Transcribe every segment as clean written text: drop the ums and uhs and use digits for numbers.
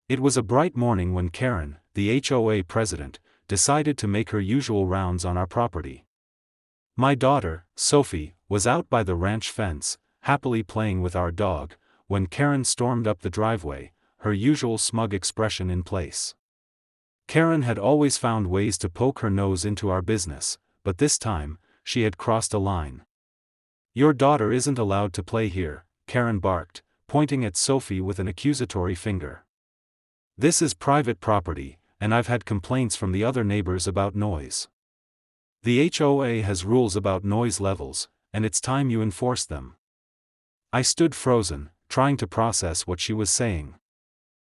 It was a bright morning when Karen, the HOA president, decided to make her usual rounds on our property. My daughter, Sophie, was out by the ranch fence, happily playing with our dog, when Karen stormed up the driveway, her usual smug expression in place. Karen had always found ways to poke her nose into our business, but this time, she had crossed a line. "Your daughter isn't allowed to play here," Karen barked, pointing at Sophie with an accusatory finger. "This is private property, and I've had complaints from the other neighbors about noise. The HOA has rules about noise levels, and it's time you enforce them." I stood frozen, trying to process what she was saying.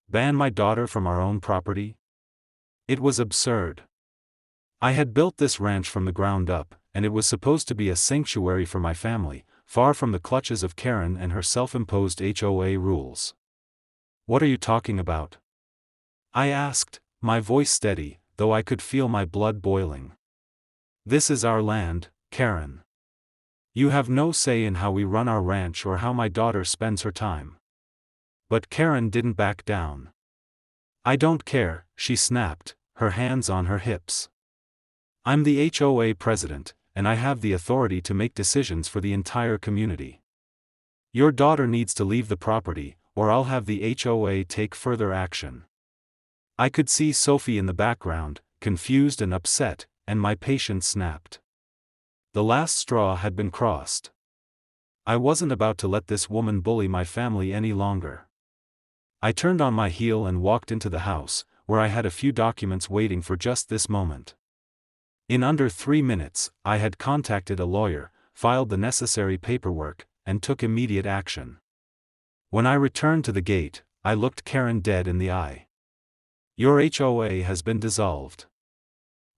Ban my daughter from our own property? It was absurd. I had built this ranch from the ground up, and it was supposed to be a sanctuary for my family, far from the clutches of Karen and her self-imposed HOA rules. "What are you talking about?" I asked, my voice steady, though I could feel my blood boiling. "This is our land, Karen. You have no say in how we run our ranch or how my daughter spends her time." But Karen didn't back down. "I don't care," she snapped, her hands on her hips. "I'm the HOA president, and I have the authority to make decisions for the entire community. Your daughter needs to leave the property, or I'll have the HOA take further action." I could see Sophie in the background, confused and upset, and my patience snapped. The last straw had been crossed. I wasn't about to let this woman bully my family any longer. I turned on my heel and walked into the house, where I had a few documents waiting for just this moment. In under 3 minutes, I had contacted a lawyer, filed the necessary paperwork, and took immediate action. When I returned to the gate, I looked Karen dead in the eye. "Your HOA has been dissolved.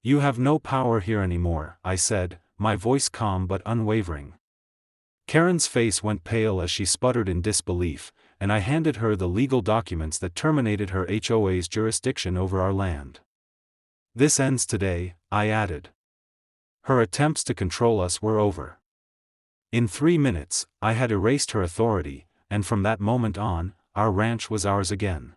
You have no power here anymore," I said, my voice calm but unwavering. Karen's face went pale as she sputtered in disbelief, and I handed her the legal documents that terminated her HOA's jurisdiction over our land. "This ends today," I added. Her attempts to control us were over. In 3 minutes, I had erased her authority, and from that moment on, our ranch was ours again.